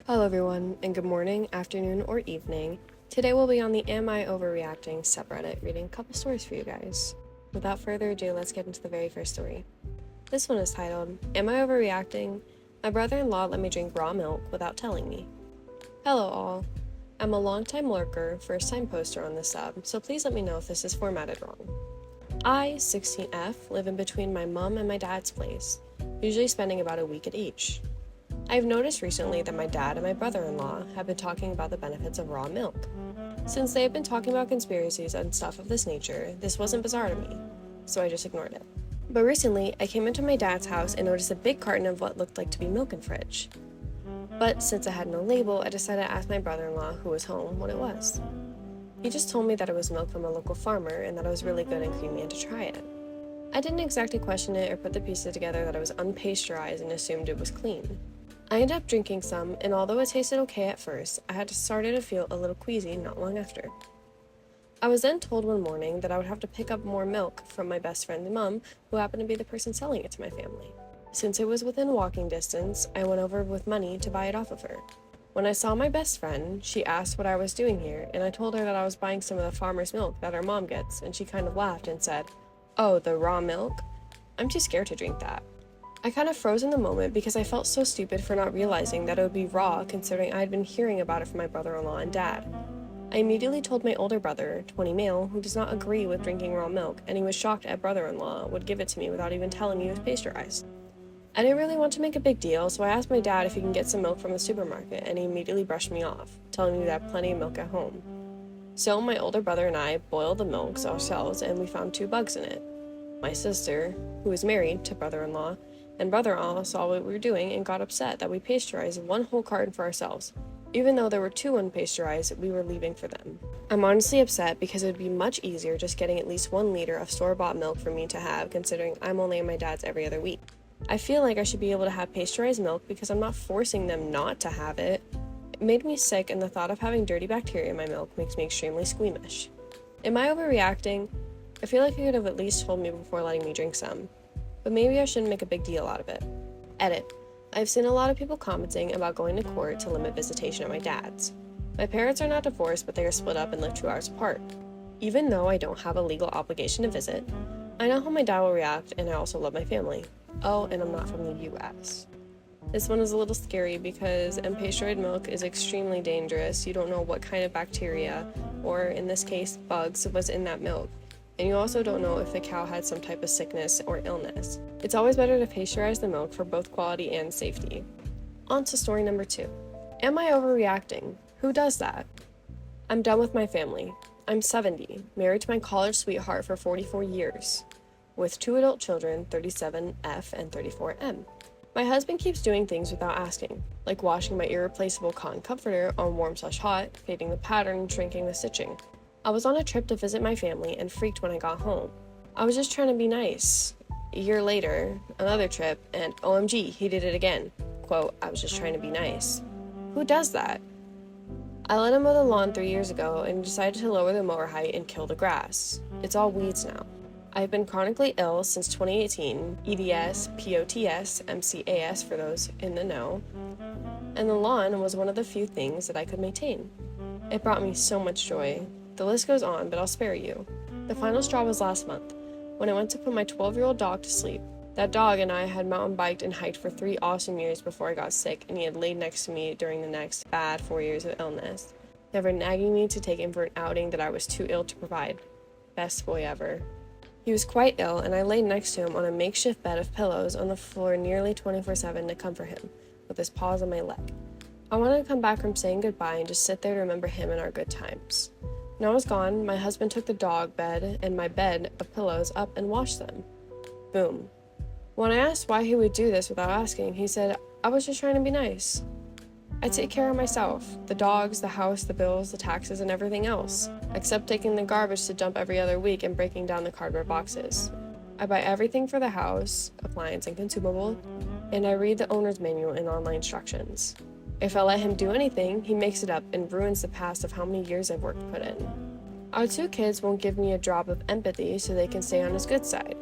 Hello everyone, and good morning, afternoon, or evening. Today we'll be on the Am I Overreacting subreddit reading a couple stories for you guys. Without further ado, let's get into the very first story. This one is titled, Am I Overreacting? My brother-in-law let me drink raw milk without telling me. Hello all. I'm a longtime lurker, first-time poster on this sub, so please let me know if this is formatted wrong. I, 16F, live in between my mom and my dad's place, usually spending about a week at each. I've noticed recently that my dad and my brother-in-law have been talking about the benefits of raw milk. Since they have been talking about conspiracies and stuff of this nature, this wasn't bizarre to me, so I just ignored it. But recently, I came into my dad's house and noticed a big carton of what looked like to be milk in fridge. But since it had no label, I decided to ask my brother-in-law, who was home, what it was. He just told me that it was milk from a local farmer and that it was really good and creamy and to try it. I didn't exactly question it or put the pieces together that it was unpasteurized and assumed it was clean. I ended up drinking some, and although it tasted okay at first, I had started to feel a little queasy not long after. I was then told one morning that I would have to pick up more milk from my best friend's mom, who happened to be the person selling it to my family. Since it was within walking distance, I went over with money to buy it off of her. When I saw my best friend, she asked what I was doing here, and I told her that I was buying some of the farmer's milk that her mom gets, and she kind of laughed and said, "Oh, the raw milk? I'm too scared to drink that." I kind of froze in the moment because I felt so stupid for not realizing that it would be raw considering I had been hearing about it from my brother-in-law and dad. I immediately told my older brother, 20 male, who does not agree with drinking raw milk, and he was shocked at brother-in-law would give it to me without even telling me it was pasteurized. I didn't really want to make a big deal, so I asked my dad if he can get some milk from the supermarket, and he immediately brushed me off, telling me we had plenty of milk at home. So my older brother and I boiled the milk ourselves, and we found 2 bugs in it. My sister, who is married to brother-in-law, and brother-in-law saw what we were doing and got upset that we pasteurized 1 whole carton for ourselves. Even though there were 2 unpasteurized, we were leaving for them. I'm honestly upset because it would be much easier just getting at least 1 liter of store-bought milk for me to have, considering I'm only at my dad's every other week. I feel like I should be able to have pasteurized milk because I'm not forcing them not to have it. It made me sick, and the thought of having dirty bacteria in my milk makes me extremely squeamish. Am I overreacting? I feel like you could have at least told me before letting me drink some. But maybe I shouldn't make a big deal out of it. Edit. I've seen a lot of people commenting about going to court to limit visitation at my dad's. My parents are not divorced, but they are split up and live 2 hours apart. Even though I don't have a legal obligation to visit, I know how my dad will react, and I also love my family. Oh, and I'm not from the US. This one is a little scary because unpasteurized milk is extremely dangerous. You don't know what kind of bacteria, or in this case, bugs, was in that milk. And you also don't know if the cow had some type of sickness or illness. It's always better to pasteurize the milk for both quality and safety. On to story number 2. Am I overreacting? Who does that? I'm done with my family. I'm 70, married to my college sweetheart for 44 years, with 2 adult children, 37F and 34M. My husband keeps doing things without asking, like washing my irreplaceable cotton comforter on warm/hot, fading the pattern and shrinking the stitching. I was on a trip to visit my family and freaked when I got home. I was just trying to be nice. A year later, another trip, and OMG, he did it again. Quote, I was just trying to be nice. Who does that? I let him mow the lawn 3 years ago and decided to lower the mower height and kill the grass. It's all weeds now. I've been chronically ill since 2018, EDS, POTS, MCAS for those in the know, and the lawn was one of the few things that I could maintain. It brought me so much joy. The list goes on, but I'll spare you. The final straw was last month, when I went to put my 12-year-old dog to sleep. That dog and I had mountain biked and hiked for 3 awesome years before I got sick, and he had laid next to me during the next bad 4 years of illness, never nagging me to take him for an outing that I was too ill to provide. Best boy ever. He was quite ill, and I laid next to him on a makeshift bed of pillows on the floor nearly 24/7 to comfort him, with his paws on my leg. I wanted to come back from saying goodbye and just sit there to remember him and our good times. When I was gone, my husband took the dog bed and my bed of pillows up and washed them. Boom. When I asked why he would do this without asking, he said, I was just trying to be nice. I take care of myself, the dogs, the house, the bills, the taxes, and everything else, except taking the garbage to dump every other week and breaking down the cardboard boxes. I buy everything for the house, appliance and consumable, and I read the owner's manual and online instructions. If I let him do anything, he makes it up and ruins the past of how many years I've worked put in. Our 2 kids won't give me a drop of empathy so they can stay on his good side.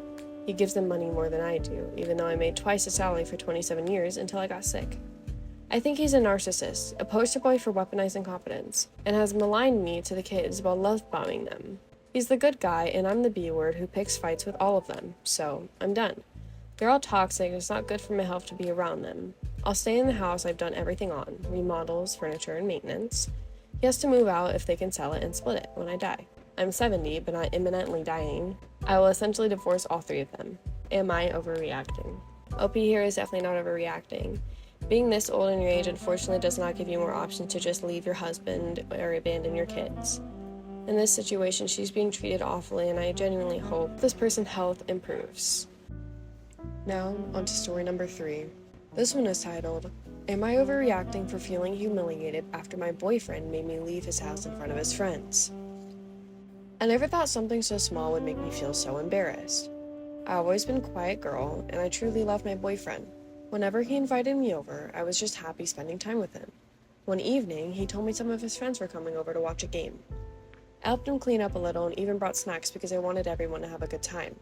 He gives them money more than I do, even though I made twice the salary for 27 years until I got sick. I think he's a narcissist, a poster boy for weaponizing confidence, and has maligned me to the kids while love-bombing them. He's the good guy, and I'm the B-word who picks fights with all of them, so I'm done. They're all toxic, and it's not good for my health to be around them. I'll stay in the house I've done everything on, remodels, furniture, and maintenance. He has to move out if they can sell it and split it when I die. I'm 70, but not imminently dying. I will essentially divorce all three of them. Am I overreacting? OP here is definitely not overreacting. Being this old in your age unfortunately does not give you more options to just leave your husband or abandon your kids. In this situation, she's being treated awfully, and I genuinely hope this person's health improves. Now, on to story number 3. This one is titled, Am I Overreacting for Feeling Humiliated After My Boyfriend Made Me Leave His House in Front of His Friends? I never thought something so small would make me feel so embarrassed. I've always been a quiet girl, and I truly love my boyfriend. Whenever he invited me over, I was just happy spending time with him. One evening, he told me some of his friends were coming over to watch a game. I helped him clean up a little and even brought snacks because I wanted everyone to have a good time.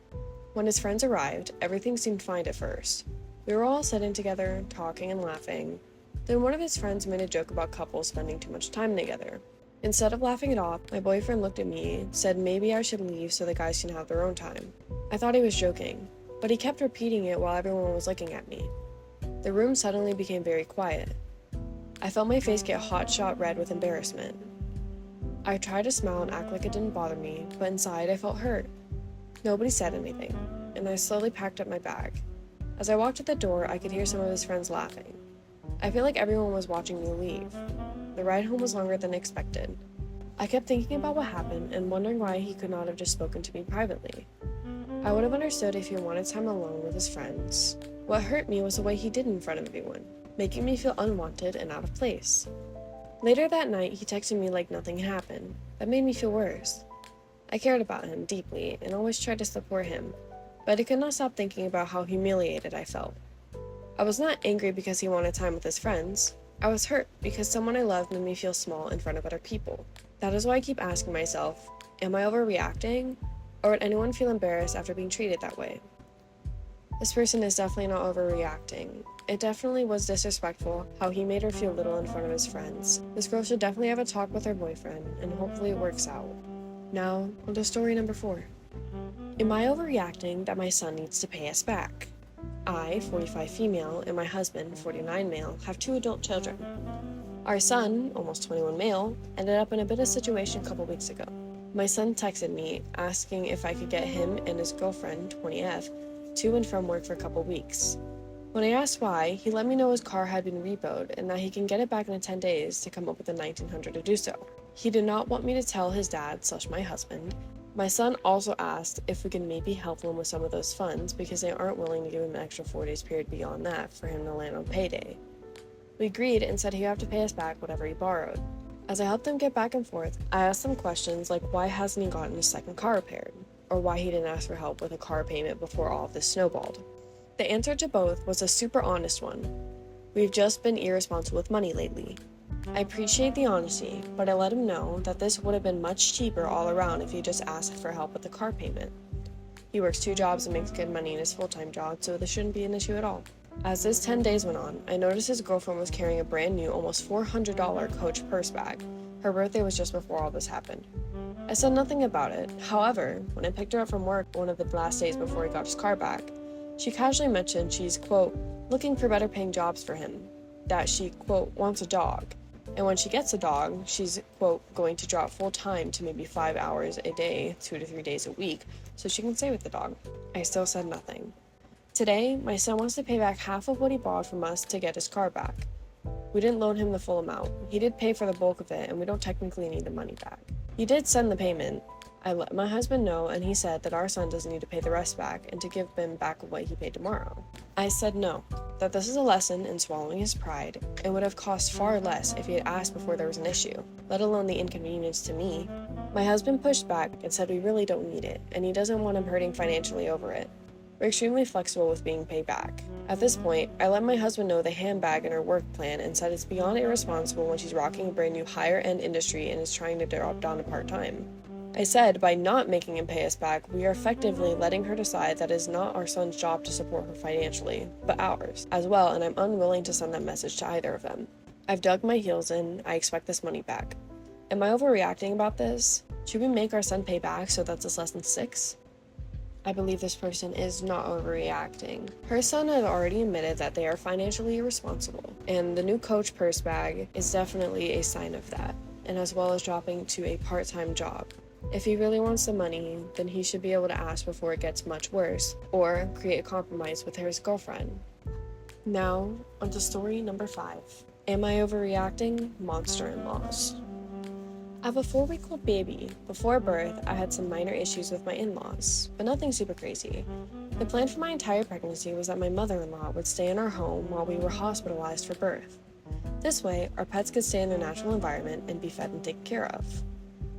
When his friends arrived, everything seemed fine at first. We were all sitting together, talking and laughing. Then one of his friends made a joke about couples spending too much time together. Instead of laughing it off, my boyfriend looked at me, said maybe I should leave so the guys can have their own time. I thought he was joking, but he kept repeating it while everyone was looking at me. The room suddenly became very quiet. I felt my face get hot-shot red with embarrassment. I tried to smile and act like it didn't bother me, but inside I felt hurt. Nobody said anything, and I slowly packed up my bag. As I walked to the door, I could hear some of his friends laughing. I feel like everyone was watching me leave. The ride home was longer than expected. I kept thinking about what happened and wondering why he could not have just spoken to me privately. I would have understood if he wanted time alone with his friends. What hurt me was the way he did in front of everyone, making me feel unwanted and out of place. Later that night, he texted me like nothing happened. That made me feel worse. I cared about him deeply and always tried to support him, but I could not stop thinking about how humiliated I felt. I was not angry because he wanted time with his friends. I was hurt because someone I loved made me feel small in front of other people. That is why I keep asking myself, am I overreacting? Or would anyone feel embarrassed after being treated that way? This person is definitely not overreacting. It definitely was disrespectful how he made her feel little in front of his friends. This girl should definitely have a talk with her boyfriend, and hopefully it works out. Now, on to story number 4. Am I overreacting that my son needs to pay us back? I, 45 female, and my husband, 49 male, have 2 adult children. Our son, almost 21 male, ended up in a bit of situation a couple weeks ago. My son texted me asking if I could get him and his girlfriend, 20F, to and from work for a couple weeks. When I asked why, he let me know his car had been repoed and that he can get it back in 10 days to come up with the $1,900 to do so. He did not want me to tell his dad/my husband. My son also asked if we can maybe help him with some of those funds because they aren't willing to give him an extra 4 days period beyond that for him to land on payday. We agreed and said he'd have to pay us back whatever he borrowed. As I helped him get back and forth, I asked him questions like why hasn't he gotten his second car repaired, or why he didn't ask for help with a car payment before all of this snowballed. The answer to both was a super honest one. We've just been irresponsible with money lately. I appreciate the honesty, but I let him know that this would have been much cheaper all around if he just asked for help with the car payment. He works 2 jobs and makes good money in his full-time job, so this shouldn't be an issue at all. As this 10 days went on, I noticed his girlfriend was carrying a brand new, almost $400 Coach purse bag. Her birthday was just before all this happened. I said nothing about it. However, when I picked her up from work one of the last days before he got his car back, she casually mentioned she's, quote, looking for better paying jobs for him, that she, quote, wants a dog, and when she gets a dog, she's, quote, going to drop full time to maybe 5 hours a day, 2 to 3 days a week, so she can stay with the dog. I still said nothing. Today, my son wants to pay back half of what he borrowed from us to get his car back. We didn't loan him the full amount. He did pay for the bulk of it, and we don't technically need the money back. He did send the payment. I let my husband know, and he said that our son doesn't need to pay the rest back and to give him back what he paid tomorrow. I said no, that this is a lesson in swallowing his pride. It would have cost far less if he had asked before there was an issue, let alone the inconvenience to me. My husband pushed back and said we really don't need it, and he doesn't want him hurting financially over it. We're extremely flexible with being paid back. At this point, I let my husband know the handbag in her work plan and said it's beyond irresponsible when she's rocking a brand new higher end industry and is trying to drop down to part-time. I said by not making him pay us back, we are effectively letting her decide that it is not our son's job to support her financially, but ours as well, and I'm unwilling to send that message to either of them. I've dug my heels in, I expect this money back. Am I overreacting about this? Should we make our son pay back so that's his lesson 6? I believe this person is not overreacting. Her son had already admitted that they are financially irresponsible, and the new coach purse bag is definitely a sign of that, and as well as dropping to a part-time job. If he really wants the money, then he should be able to ask before it gets much worse, or create a compromise with his girlfriend. Now, onto story number 5. Am I overreacting? Monster in-laws. I have a 4-week-old baby. Before birth, I had some minor issues with my in-laws, but nothing super crazy. The plan for my entire pregnancy was that my mother-in-law would stay in our home while we were hospitalized for birth. This way, our pets could stay in their natural environment and be fed and taken care of.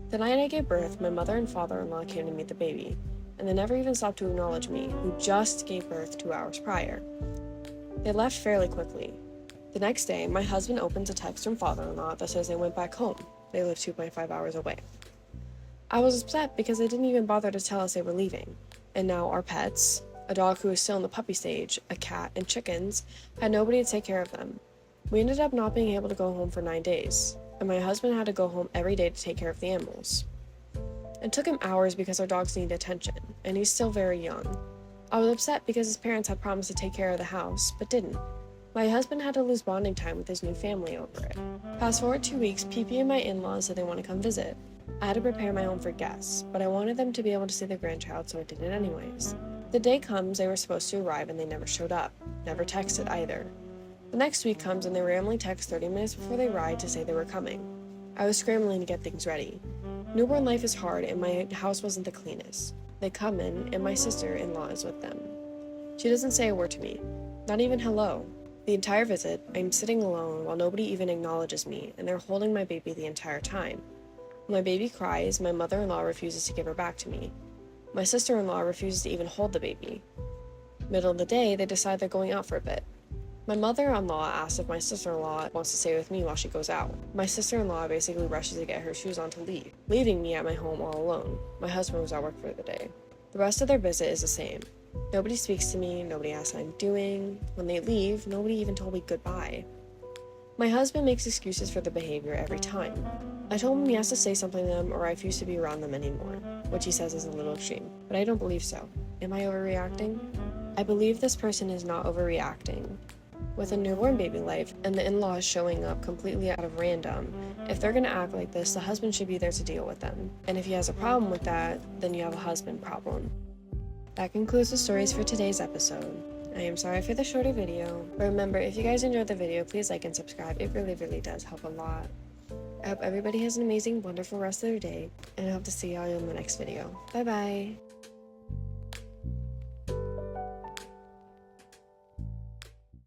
The night I gave birth, my mother and father-in-law came to meet the baby, and they never even stopped to acknowledge me, who just gave birth 2 hours prior. They left fairly quickly. The next day, my husband opens a text from father-in-law that says they went back home. They live 2.5 hours away. I was upset because they didn't even bother to tell us they were leaving, and now our pets, a dog who is still in the puppy stage, a cat, and chickens, had nobody to take care of them. We ended up not being able to go home for 9 days. And my husband had to go home every day to take care of the animals. It took him hours because our dogs need attention, and he's still very young. I was upset because his parents had promised to take care of the house, but didn't. My husband had to lose bonding time with his new family over it. Fast forward 2 weeks, PP and my in-laws said they want to come visit. I had to prepare my home for guests, but I wanted them to be able to see their grandchild, so I did it anyways. The day comes, they were supposed to arrive and they never showed up. Never texted either. The next week comes and they randomly text 30 minutes before they ride to say they were coming. I was scrambling to get things ready. Newborn life is hard and my house wasn't the cleanest. They come in and my sister-in-law is with them. She doesn't say a word to me, not even hello. The entire visit, I'm sitting alone while nobody even acknowledges me and they're holding my baby the entire time. When my baby cries, my mother-in-law refuses to give her back to me. My sister-in-law refuses to even hold the baby. Middle of the day, they decide they're going out for a bit. My mother-in-law asks if my sister-in-law wants to stay with me while she goes out. My sister-in-law basically rushes to get her shoes on to leave, leaving me at my home all alone. My husband was at work for the day. The rest of their visit is the same. Nobody speaks to me, nobody asks how I'm doing. When they leave, nobody even told me goodbye. My husband makes excuses for their behavior every time. I told him he has to say something to them or I refuse to be around them anymore, which he says is a little extreme, but I don't believe so. Am I overreacting? I believe this person is not overreacting. With a newborn baby life and the in-laws showing up completely out of random, if they're gonna act like this, the husband should be there to deal with them. And if he has a problem with that, then you have a husband problem. That concludes the stories for today's episode. I am sorry for the shorter video, but remember, if you guys enjoyed the video, please like and subscribe. It really, really does help a lot. I hope everybody has an amazing, wonderful rest of their day, and I hope to see y'all in the next video. Bye bye!